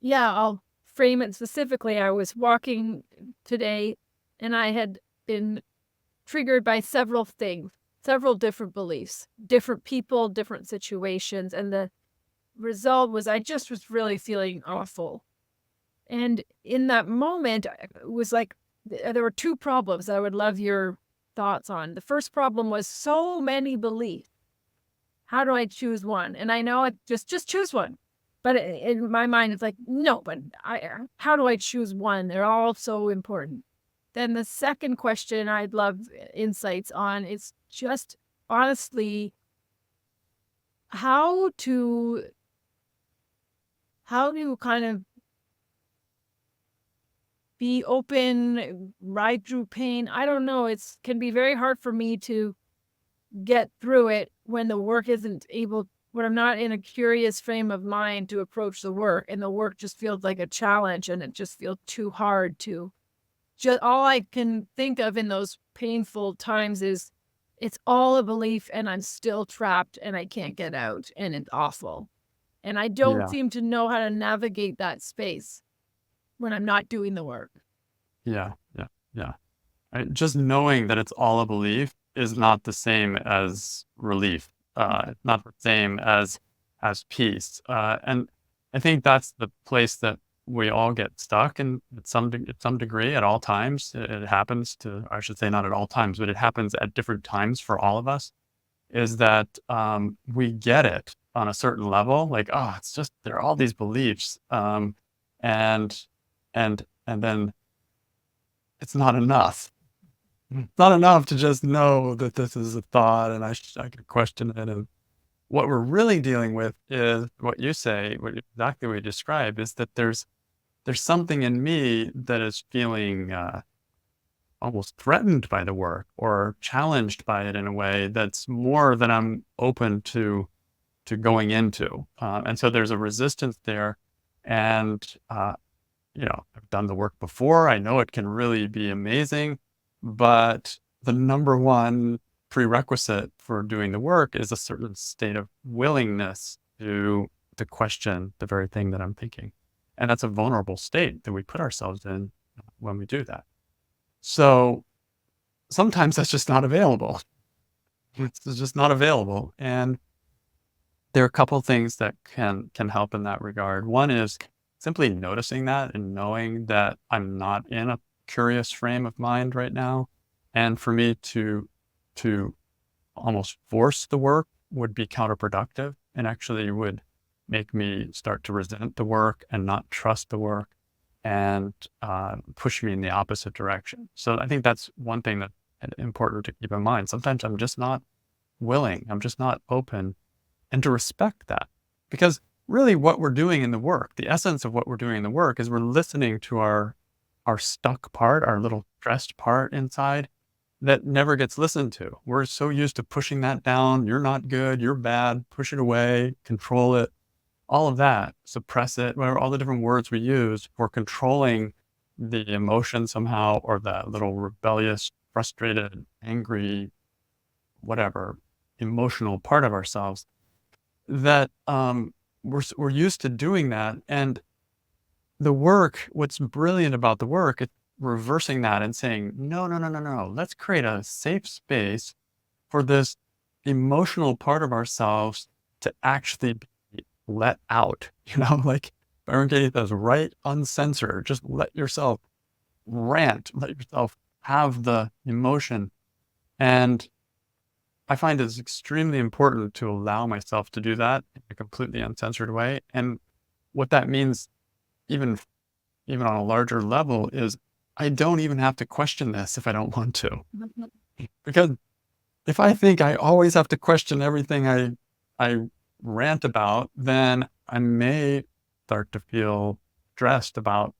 Yeah, I'll frame it specifically. I was walking today and I had been triggered by several things, several different beliefs, different people, different situations. And the result was I just was really feeling awful. And in that moment, it was like there were two problems I would love your thoughts on. The first problem was so many beliefs. How do I choose one? And I know it just choose one. But in my mind, it's like, no, but how do I choose one? They're all so important. Then the second question I'd love insights on is just honestly how to kind of be open, ride through pain. I don't know. It's can be very hard for me to get through it when the work isn't able, when I'm not in a curious frame of mind to approach the work, and the work just feels like a challenge and it just feels too hard to just, all I can think of in those painful times is it's all a belief and I'm still trapped and I can't get out and it's awful. And I don't Yeah, seem to know how to navigate that space when I'm not doing the work. yeah, yeah, yeah. Just knowing that it's all a belief is not the same as relief. Not the same as peace. And I think that's the place that we all get stuck in at some degree at all times. It happens to, I should say, not at all times, but it happens at different times for all of us. Is that we get it on a certain level, like, oh, it's just there are all these beliefs, and and then it's not enough. It's not enough to just know that this is a thought and I could question it. And what we're really dealing with is what you say, exactly what you describe, is that there's something in me that is feeling almost threatened by the work or challenged by it in a way that's more than I'm open to going into. And so there's a resistance there. And I've done the work before. I know it can really be amazing, but the number one prerequisite for doing the work is a certain state of willingness to question the very thing that I'm thinking. And that's a vulnerable state that we put ourselves in when we do that. So sometimes that's just not available. It's just not available. And there are a couple of things that can help in that regard. One is simply noticing that and knowing that I'm not in a curious frame of mind right now. And for me to almost force the work would be counterproductive and actually would make me start to resent the work and not trust the work and push me in the opposite direction. So I think that's one thing that's important to keep in mind. Sometimes I'm just not willing, I'm just not open, and to respect that. Because really what we're doing in the work, the essence of what we're doing in the work is we're listening to our stuck part, our little stressed part inside that never gets listened to. We're so used to pushing that down. You're not good, you're bad, push it away, control it, all of that, suppress it, whatever, all the different words we use for controlling the emotion somehow, or that little rebellious, frustrated, angry, whatever emotional part of ourselves that we're used to doing that. And the work, what's brilliant about the work, it's reversing that and saying, no, no, no, no, no. Let's create a safe space for this emotional part of ourselves to actually be let out. Like Byron Katie says, right uncensored. Just let yourself rant, let yourself have the emotion. And I find it's extremely important to allow myself to do that in a completely uncensored way. And what that means, even even on a larger level, is I don't even have to question this if I don't want to. Because if I think I always have to question everything I rant about, then I may start to feel stressed about,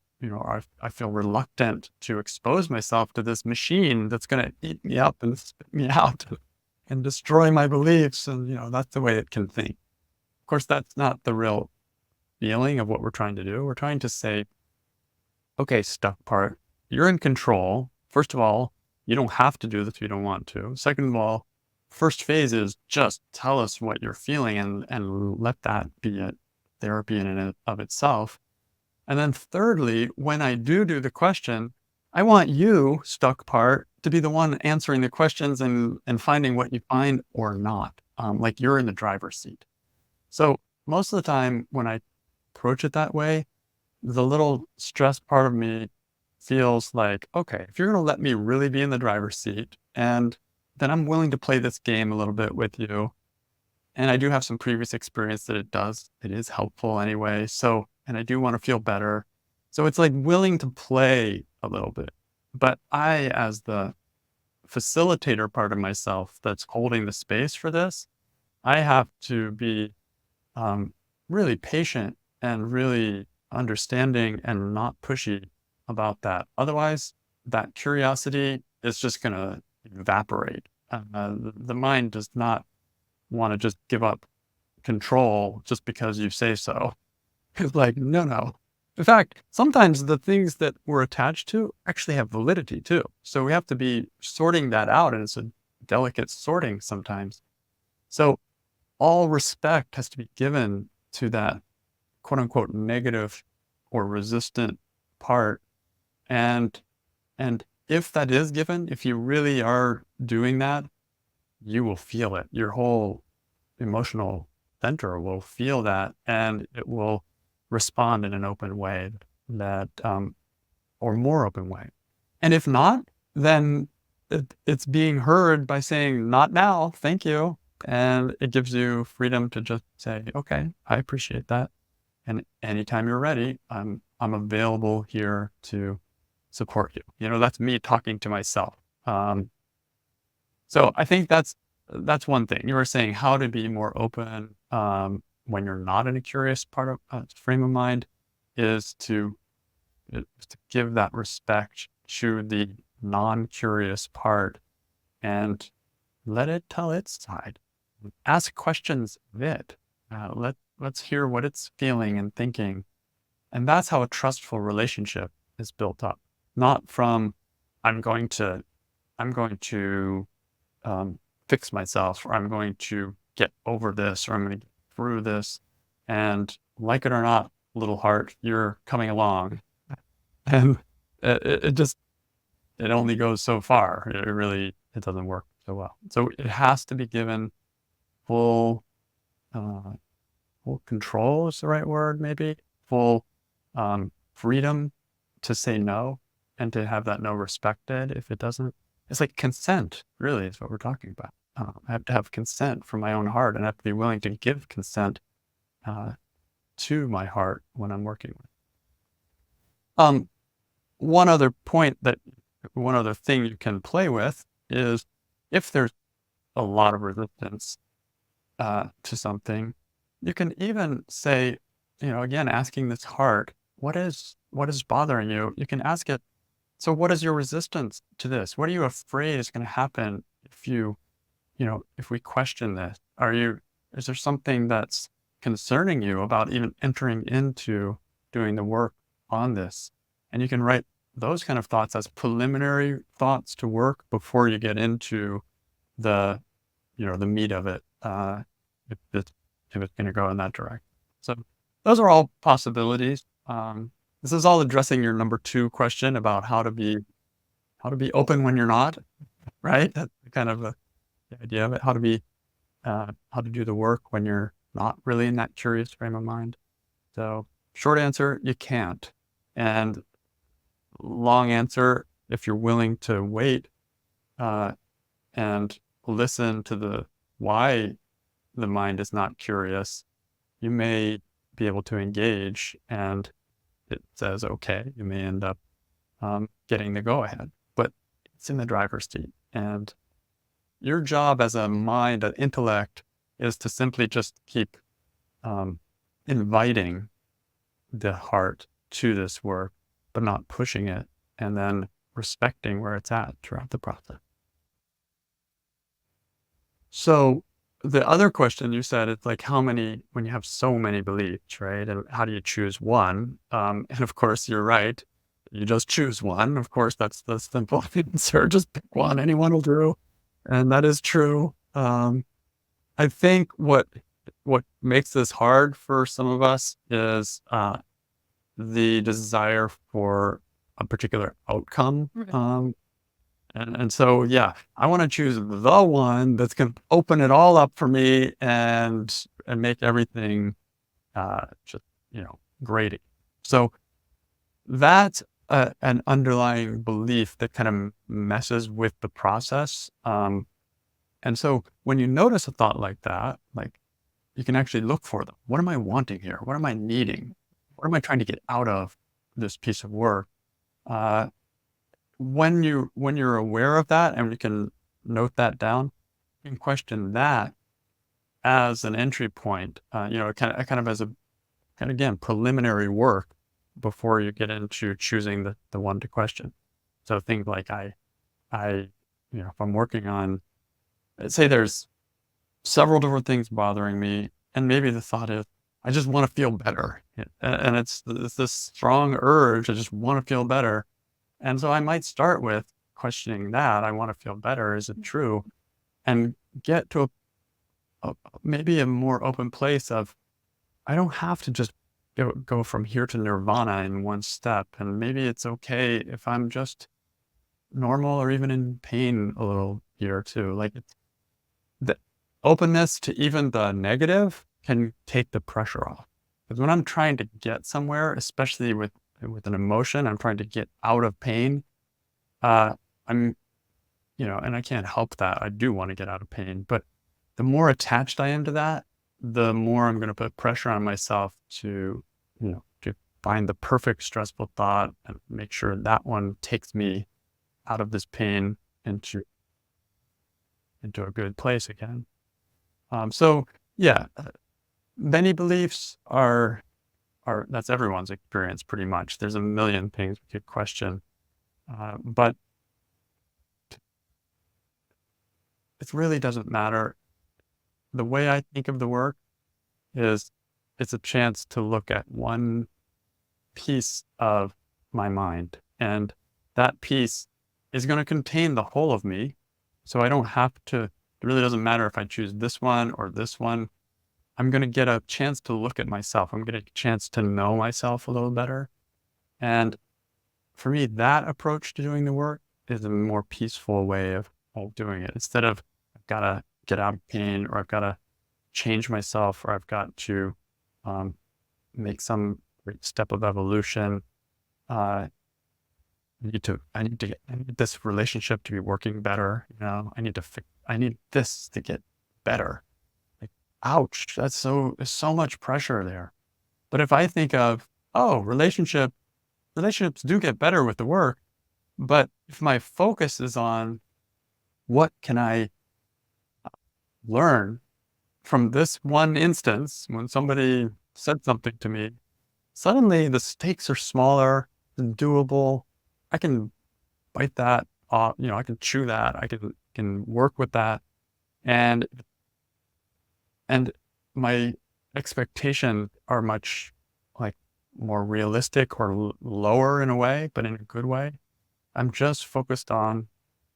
I feel reluctant to expose myself to this machine that's going to eat me up and spit me out and destroy my beliefs. And, that's the way it can think. Of course, that's not the real feeling of what we're trying to do. We're trying to say, okay, stuck part, you're in control. First of all, you don't have to do this if you don't want to. Second of all, first phase is just tell us what you're feeling and let that be a therapy in and of itself. And then thirdly, when I do the question, I want you, stuck part, to be the one answering the questions and finding what you find or not. Like you're in the driver's seat. So most of the time when I approach it that way, the little stressed part of me feels like, okay, if you're going to let me really be in the driver's seat, and then I'm willing to play this game a little bit with you. And I do have some previous experience that it is helpful anyway. So, and I do want to feel better. So it's like willing to play a little bit. But I, as the facilitator part of myself that's holding the space for this, I have to be um, really patient and really understanding and not pushy about that. Otherwise, that curiosity is just going to evaporate. The mind does not want to just give up control just because you say so. It's like, no, no. In fact, sometimes the things that we're attached to actually have validity too. So we have to be sorting that out, and it's a delicate sorting sometimes. So all respect has to be given to that quote unquote negative or resistant part. And if that is given, if you really are doing that, you will feel it. Your whole emotional center will feel that, and it will respond in an open way that or more open way. And if not, then it's being heard by saying, not now, thank you. And it gives you freedom to just say, okay, I appreciate that. And anytime you're ready, I'm available here to support you. You know, that's me talking to myself. So I think that's one thing. You were saying how to be more open when you're not in a curious part of frame of mind is to give that respect to the non-curious part and let it tell its side. Ask questions of it. Let's hear what it's feeling and thinking. And that's how a trustful relationship is built up. Not from I'm going to fix myself, or I'm going to get over this, or I'm going to get through this. And like it or not, little heart, you're coming along. And it only goes so far. It doesn't work so well. So it has to be given full, full control is the right word, maybe full freedom to say no and to have that no respected if it doesn't. It's like consent, really, is what we're talking about. I have to have consent from my own heart, and I have to be willing to give consent to my heart when I'm working with. One other thing you can play with is if there's a lot of resistance to something, you can even say, again, asking this heart, what is bothering you? You can ask it, so what is your resistance to this? What are you afraid is going to happen if we question this? Is there something that's concerning you about even entering into doing the work on this? And you can write those kind of thoughts as preliminary thoughts to work before you get into the meat of it, if it's going to go in that direction. So those are all possibilities. This is all addressing your number 2 question about how to be open when you're not, right? That's kind of the idea of it. How to do the work when you're not really in that curious frame of mind. So short answer, you can't. And long answer, if you're willing to wait and listen to the why the mind is not curious, you may be able to engage, and it says, okay, you may end up getting the go-ahead, but it's in the driver's seat. And your job as a mind, an intellect, is to simply just keep inviting the heart to this work, but not pushing it, and then respecting where it's at throughout the process. So the other question you said, it's like when you have so many beliefs, right? And how do you choose one? And of course, you're right. You just choose one. Of course, that's the simple answer. Just pick one. Anyone will do. And that is true. I think what makes this hard for some of us is the desire for a particular outcome. Right. And so, yeah, I want to choose the one that's going to open it all up for me and make everything just, great. So that's an underlying belief that kind of messes with the process. And so when you notice a thought like that, like you can actually look for them. What am I wanting here? What am I needing? What am I trying to get out of this piece of work? Uh, when you're aware of that and you can note that down, you can question that as an entry point. Kind of as a kind of again preliminary work before you get into choosing the one to question. So things like if I'm working on, let's say there's several different things bothering me, and maybe the thought is, I just want to feel better, and it's this strong urge. I just want to feel better, and so I might start with questioning that. I want to feel better. Is it true? And get to maybe a more open place of I don't have to just go from here to nirvana in one step, and maybe it's okay if I'm just normal or even in pain a little here too. Like the openness to even the negative can take the pressure off. Because when I'm trying to get somewhere, especially with an emotion, I'm trying to get out of pain. I'm, and I can't help that. I do want to get out of pain, but the more attached I am to that, the more I'm going to put pressure on myself to find the perfect stressful thought and make sure that one takes me out of this pain into a good place again. So yeah, many beliefs are that's everyone's experience pretty much. There's a million things we could question, but it really doesn't matter. The way I think of the work is it's a chance to look at one piece of my mind, and that piece is going to contain the whole of me. So I don't have to, it really doesn't matter if I choose this one or this one. I'm going to get a chance to look at myself. I'm going to get a chance to know myself a little better. And for me, that approach to doing the work is a more peaceful way of doing it. Instead of I've got to get out of pain, or I've got to change myself, or I've got to make some great step of evolution. I need this relationship to be working better. I need this to get better. Like, ouch, there's so much pressure there. But if I think of, oh, relationships do get better with the work, but if my focus is on what can I learn from this one instance when somebody said something to me, suddenly the stakes are smaller and doable. I can bite that off, I can chew that, I can work with that. And my expectations are much like more realistic or lower in a way, but in a good way. I'm just focused on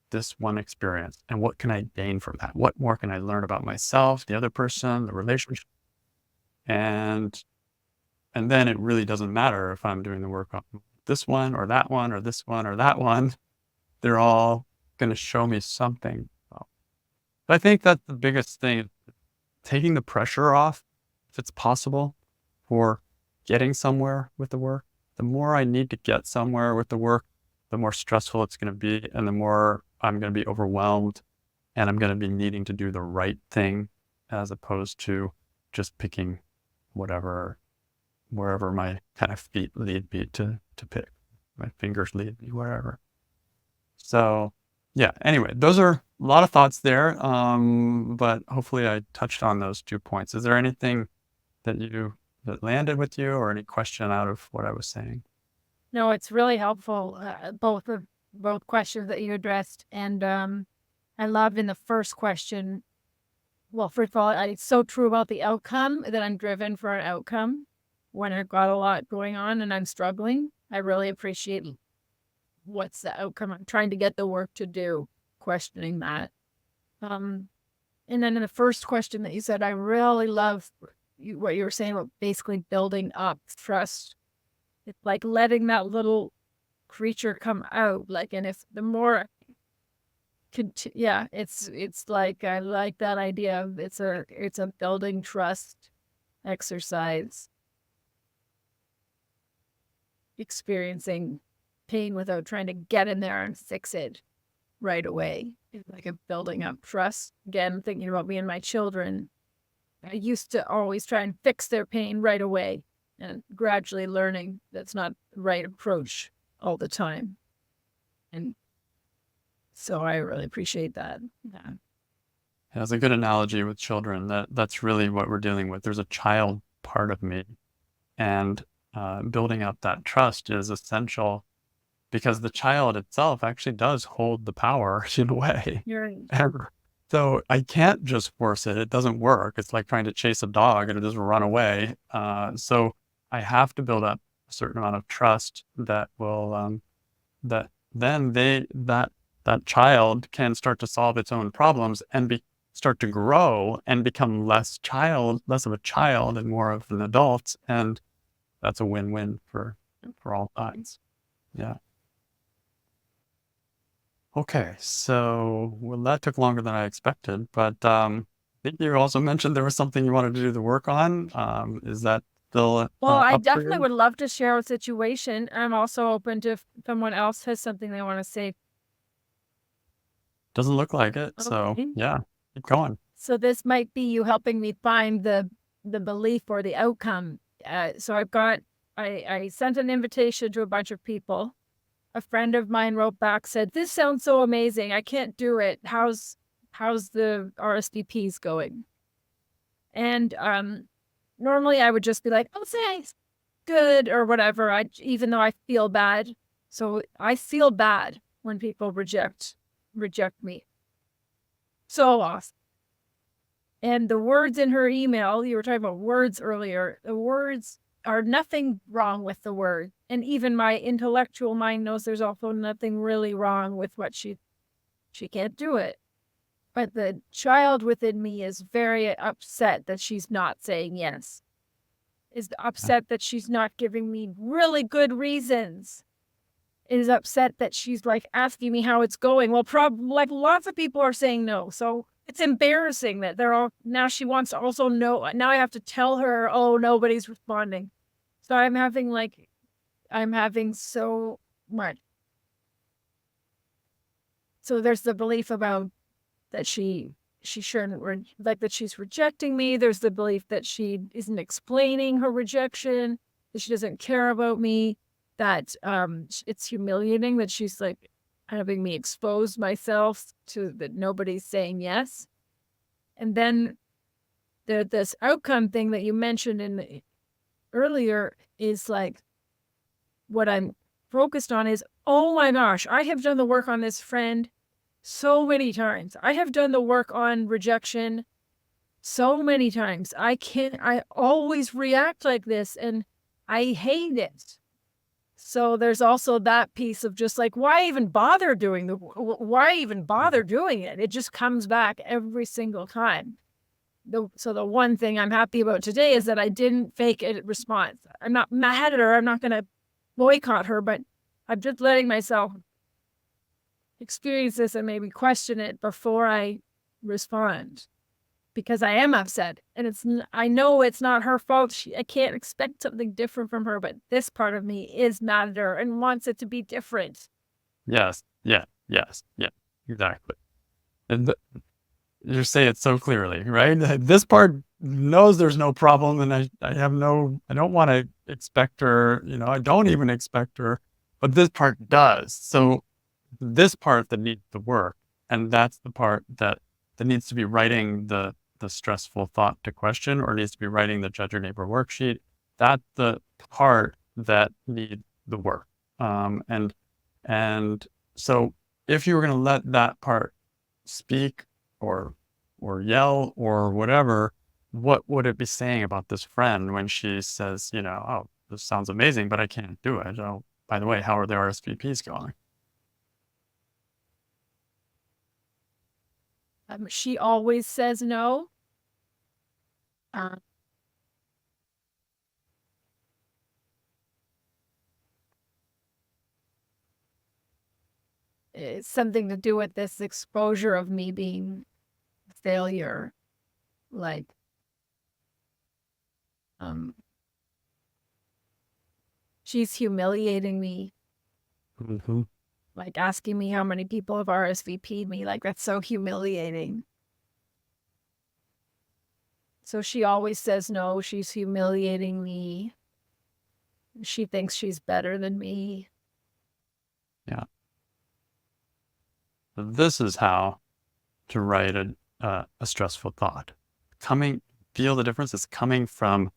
this one experience and what can I gain from that? What more can I learn about myself, the other person, the relationship? And then it really doesn't matter if I'm doing the work on this one or that one or this one or that one. They're all going to show me something. But I think that's the biggest thing, taking the pressure off, if it's possible, for getting somewhere with the work. The more I need to get somewhere with the work, the more stressful it's going to be, and the more I'm going to be overwhelmed, and I'm going to be needing to do the right thing as opposed to just picking wherever my kind of feet lead me to pick. My fingers lead me wherever. So yeah, anyway, those are a lot of thoughts there. But hopefully I touched on those 2 points. Is there anything that landed with you, or any question out of what I was saying? No, it's really helpful, both questions that you addressed. And I love in the first question, well, first of all, it's so true about the outcome, that I'm driven for an outcome when I've got a lot going on and I'm struggling. I really appreciate what's the outcome I'm trying to get the work to do, questioning that. And then in the first question that you said, I really love what you were saying about basically building up trust It's like letting that little creature come out. Like, and if the more, yeah, it's like, I like that idea of it's a building trust exercise. Experiencing pain without trying to get in there and fix it right away. It's like a building up trust. Again, thinking about me and my children. I used to always try and fix their pain right away, and gradually learning that's not the right approach all the time. And so I really appreciate that. Yeah. That's a good analogy with children. That's really what we're dealing with. There's a child part of me, and building up that trust is essential because the child itself actually does hold the power in a way. You're And so I can't just force it. It doesn't work. It's like trying to chase a dog and it just run away. So I have to build up a certain amount of trust that will that then that child can start to solve its own problems and start to grow and become less of a child and more of an adult. And that's a win-win for all sides. Yeah. Okay, so well, that took longer than I expected, but I think you also mentioned there was something you wanted to do the work on. Is that still Well, I up for definitely you? would love to share a situation. I'm also open to if someone else has something they want to say. Doesn't look like it, so Okay. yeah, keep going. So this might be you helping me find the belief or the outcome. So I sent an invitation to a bunch of people. A friend of mine wrote back, said, "This sounds so amazing. I can't do it. How's the RSVPs going?" And normally I would just be like, "Oh, thanks, good," or whatever. Even though I feel bad. So I feel bad when people reject me. So awesome. And the words in her email, you were talking about words earlier, the words are nothing wrong with the word. And even my intellectual mind knows there's also nothing really wrong with what she can't do it. But the child within me is very upset that she's not saying yes. Is upset that she's not giving me really good reasons. Is upset that she's like asking me how it's going. Well, like lots of people are saying no. So it's embarrassing that they're all, now she wants to also know. Now I have to tell her, oh, nobody's responding. So I'm having so much. So there's the belief about that she shouldn't, like that she's rejecting me. There's the belief that she isn't explaining her rejection, that she doesn't care about me, that it's humiliating that she's like having me expose myself to that nobody's saying yes. And then this outcome thing that you mentioned earlier is like what I'm focused on is, oh my gosh, I have done the work on this friend so many times. I have done the work on rejection so many times. I always react like this and I hate it. So there's also that piece of just like, why even bother doing it? It just comes back every single time. So the one thing I'm happy about today is that I didn't fake a response. I'm not mad at her. I'm not going to boycott her, but I'm just letting myself experience this and maybe question it before I respond, because I am upset and I know it's not her fault. I can't expect something different from her, but this part of me is mad at her and wants it to be different. Yes, yeah, yes, yeah, exactly. And you say it so clearly, right? This part knows there's no problem, and I don't want to expect her, I don't even expect her, but this part does. So this part that needs the work, and that's the part that needs to be writing the stressful thought to question, or needs to be writing the judge your neighbor worksheet. That's the part that needs the work. And so if you were going to let that part speak or yell or whatever, what would it be saying about this friend when she says, oh, this sounds amazing, but I can't do it? Oh, by the way, how are the RSVPs going? She always says no. Uh, it's something to do with this exposure of me being failure. Like, she's humiliating me, Mm-hmm. like asking me how many people have RSVP'd me. Like, that's so humiliating. So she always says no. She's humiliating me. She thinks she's better than me. Yeah. This is how to write a stressful thought. Feel the difference is coming from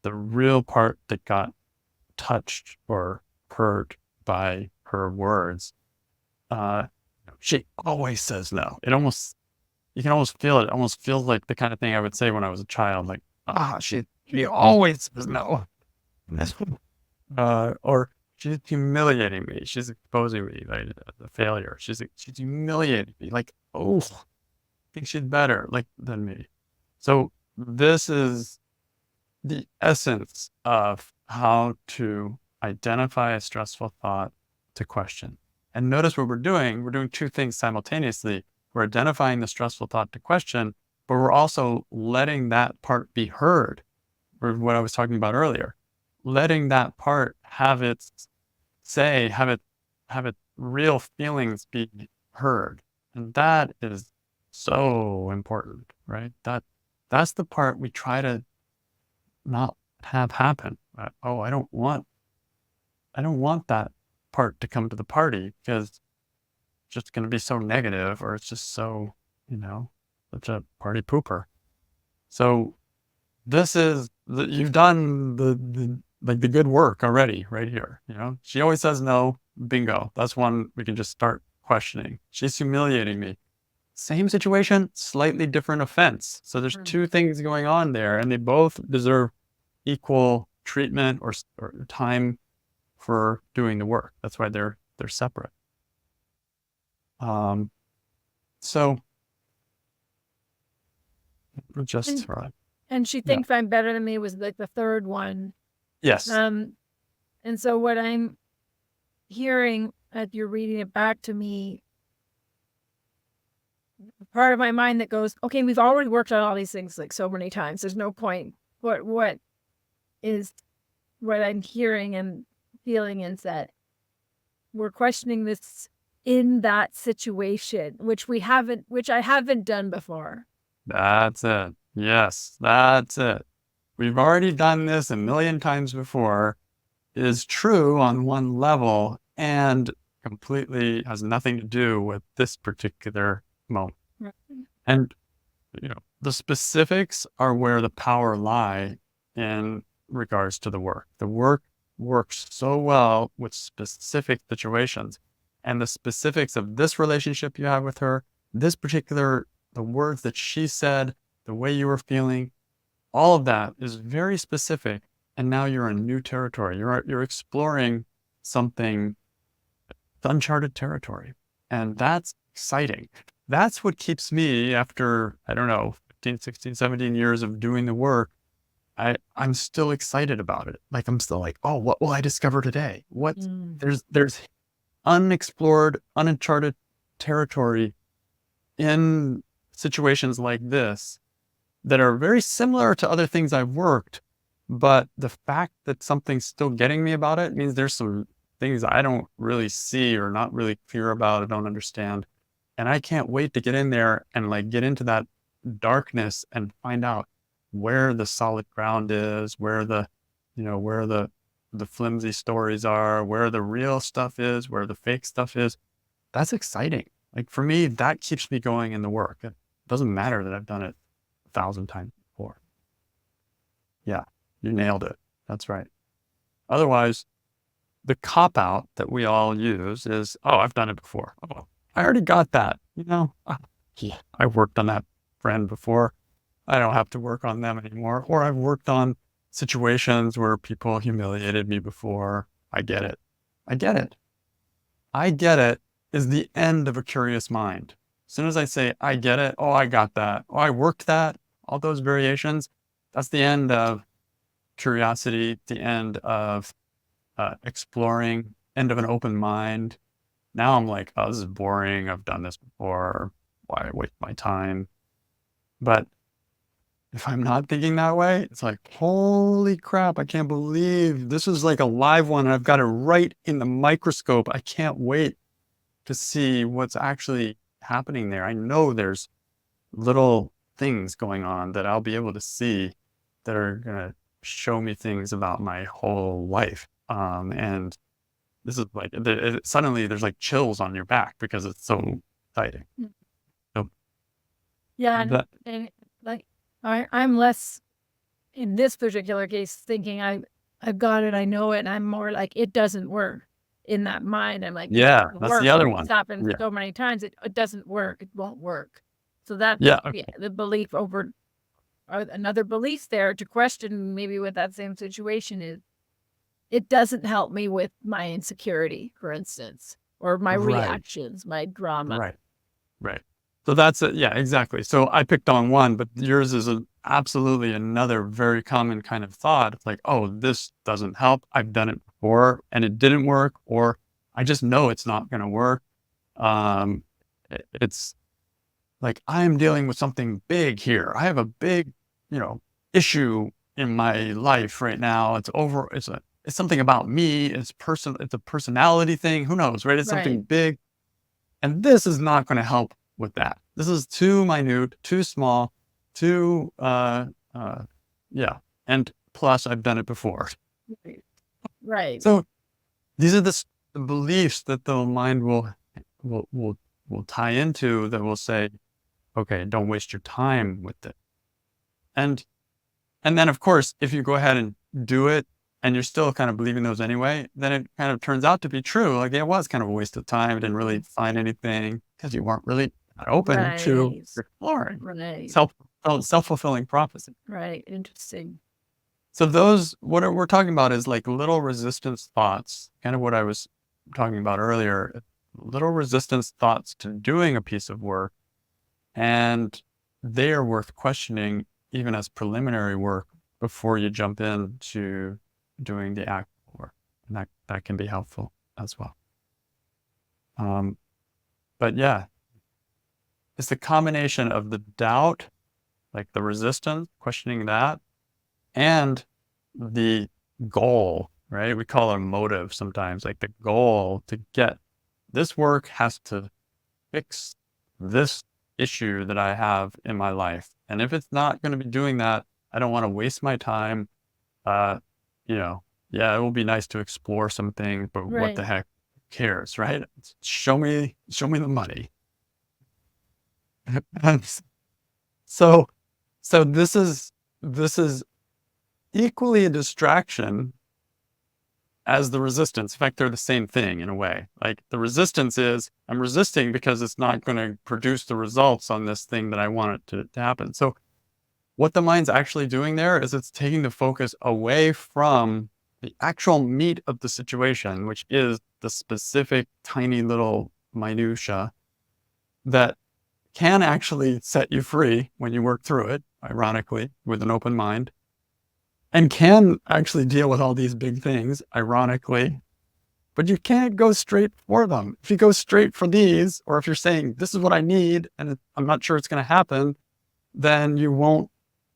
the real part that got touched or hurt by her words. She always says no. You can almost feel it. It almost feels like the kind of thing I would say when I was a child, like, she always says no. Or she's humiliating me. She's exposing me, like, as a failure. She's humiliating me. Like, oh, I think she's better, like, than me. So this is the essence of how to identify a stressful thought to question. And notice what we're doing. We're doing two things simultaneously. We're identifying the stressful thought to question, but we're also letting that part be heard, or what I was talking about earlier. Letting that part have its say, have it real feelings be heard. And that is so important, right? That's the part we try to not have happen. Oh, I don't want that part to come to the party because it's just going to be so negative, or it's just so, such a party pooper. So this is you've done the good work already right here. She always says no. Bingo. That's one we can just start questioning. She's humiliating me. Same situation, slightly different offense. So there's two things going on there, and they both deserve equal treatment or time for doing the work. That's why they're separate. So just right. And she thinks I'm better than me was like the third one. Yes. And so what I'm hearing as you're reading it back to me, part of my mind that goes, okay, we've already worked on all these things like so many times. There's no point. What I'm hearing and feeling is that we're questioning this in that situation, which I haven't done before. That's it. Yes, that's it. We've already done this a million times before. It is true on one level and completely has nothing to do with this particular moment. Right. And, the specifics are where the power lie in regards to the work. The work works so well with specific situations, and the specifics of this relationship you have with her, the words that she said, the way you were feeling, all of that is very specific. And now you're in new territory. You're exploring something, uncharted territory. And that's exciting. That's what keeps me, after, 15, 16, 17 years of doing the work, I'm still excited about it. Like, I'm still like, oh, what will I discover today? There's unexplored, uncharted territory in situations like this that are very similar to other things I've worked. But the fact that something's still getting me about it means there's some things I don't really see or not really clear about, I don't understand. And I can't wait to get in there and get into that darkness and find out where the solid ground is, where the flimsy stories are, where the real stuff is, where the fake stuff is. That's exciting. Like, for me, that keeps me going in the work. It doesn't matter that I've done it 1,000 times before. Yeah, you nailed it. That's right. Otherwise, the cop-out that we all use is, oh, I've done it before. Oh, I already got that. Yeah, I worked on that friend before. I don't have to work on them anymore. Or I've worked on situations where people humiliated me before. I get it. I get it. I get it is the end of a curious mind. As soon as I say, I get it, oh, I got that, oh, I worked that, all those variations, that's the end of curiosity, the end of exploring, end of an open mind. Now I'm like, oh, this is boring. I've done this before. Why waste my time? But if I'm not thinking that way, it's like, holy crap, I can't believe this is like a live one. And I've got it right in the microscope. I can't wait to see what's actually happening there. I know there's little things going on that I'll be able to see that are going to show me things about my whole life. And this is like, suddenly there's like chills on your back because it's so exciting. So Yeah, that, and like I'm less in this particular case thinking I've got it, I know it, and I'm more like it doesn't work in that mind. I'm like, yeah, doesn't that's the work. other It's one. happened Yeah. so many times. It doesn't work. It won't work. So that's Yeah. Okay. the belief over another belief there to question maybe with that same situation is it doesn't help me with my insecurity, for instance, or my Right. reactions, my drama. Right. Right. So that's it. Yeah, exactly. So I picked on one, but yours is absolutely another very common kind of thought. It's like, oh, this doesn't help. I've done it before and it didn't work, or I just know it's not going to work. It's like I'm dealing with something big here. I have a big, issue in my life right now. It's something about me. It's a personality thing. Who knows, right? It's something Right. big. And this is not going to help with that. This is too minute, too small, too, yeah. And plus, I've done it before. Right. So these are the beliefs that the mind will tie into that will say, okay, don't waste your time with it. And then, of course, if you go ahead and do it and you're still kind of believing those anyway, then it kind of turns out to be true. Like it was kind of a waste of time. I didn't really find anything because you weren't really open to Right. exploring. Right. Self-fulfilling prophecy. Right. Interesting. So what we're talking about is like little resistance thoughts, kind of what I was talking about earlier, little resistance thoughts to doing a piece of work. And they are worth questioning even as preliminary work before you jump into doing the actual work. And that can be helpful as well. But yeah, it's the combination of the doubt, like the resistance, questioning that, and the goal, right? We call it a motive sometimes, like the goal to get this work has to fix this issue that I have in my life. And if it's not going to be doing that, I don't want to waste my time. Yeah, it will be nice to explore some things, but what the Right. heck cares, right? Show me the money. And so this is equally a distraction as the resistance. In fact, they're the same thing in a way. Like the resistance is I'm resisting because it's not going to produce the results on this thing that I want it to happen. So what the mind's actually doing there is it's taking the focus away from the actual meat of the situation, which is the specific tiny little minutia that can actually set you free when you work through it, ironically, with an open mind, and can actually deal with all these big things, ironically, but you can't go straight for them. If you go straight for these, or if you're saying, this is what I need, and I'm not sure it's going to happen, then you won't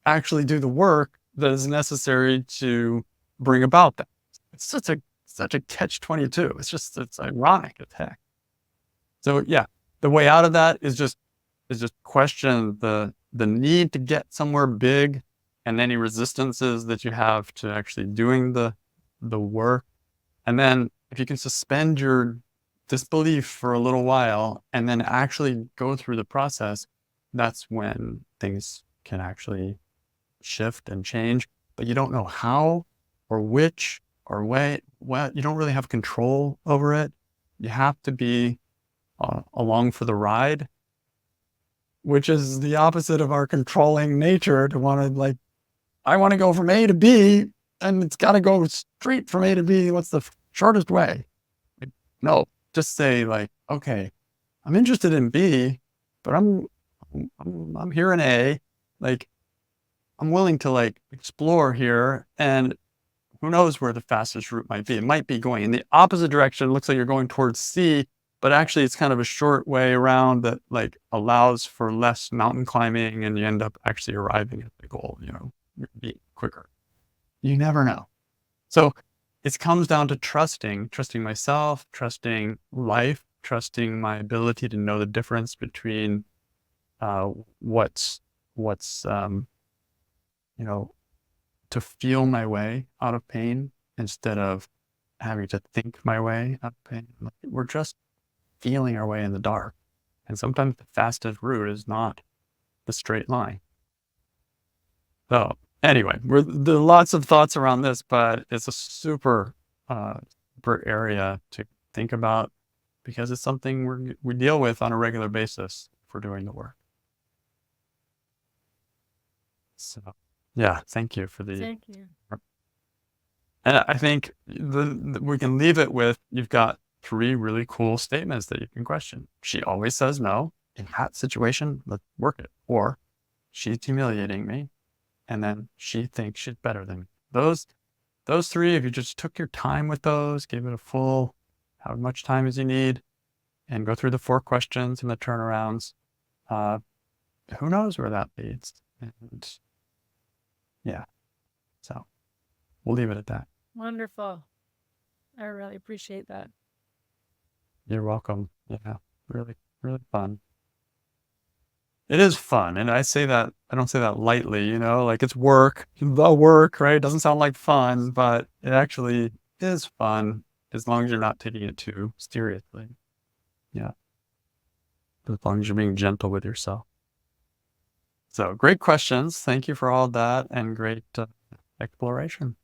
actually do the work that is necessary to bring about that. It's such a catch-22. It's ironic as heck. So yeah, the way out of that is just question the need to get somewhere big and any resistances that you have to actually doing the work. And then if you can suspend your disbelief for a little while and then actually go through the process, that's when things can actually shift and change, but you don't know how or which or what you don't really have control over it. You have to be along for the ride, which is the opposite of our controlling nature to want to like, I want to go from A to B and it's got to go straight from A to B. What's the shortest way? Like, no, just say like, okay, I'm interested in B, but I'm here in A. Like, I'm willing to like explore here, and who knows where the fastest route might be. It might be going in the opposite direction. It looks like you're going towards C, but actually it's kind of a short way around that like allows for less mountain climbing, and you end up actually arriving at the goal, be quicker. You never know. So it comes down to trusting myself, trusting life, trusting my ability to know the difference between what's to feel my way out of pain instead of having to think my way out of pain. Like, we're just feeling our way in the dark. And sometimes the fastest route is not the straight line. So anyway, there are lots of thoughts around this, but it's a super area to think about because it's something we deal with on a regular basis for doing the work. So yeah, thank you for the. Thank you. And I think we can leave it with, you've got 3 really cool statements that you can question. She always says no. In that situation, let's work it. Or she's humiliating me, and then she thinks she's better than me. Those 3, if you just took your time with those, gave it a full, how much time as you need, and go through the 4 questions and the turnarounds, who knows where that leads. And yeah, so we'll leave it at that. Wonderful. I really appreciate that. You're welcome. Yeah, really, really fun. It is fun, and I don't say that lightly, like it's work, the work, right? It doesn't sound like fun, but it actually is fun as long as you're not taking it too seriously. Yeah. As long as you're being gentle with yourself. So great questions. Thank you for all that, and great exploration.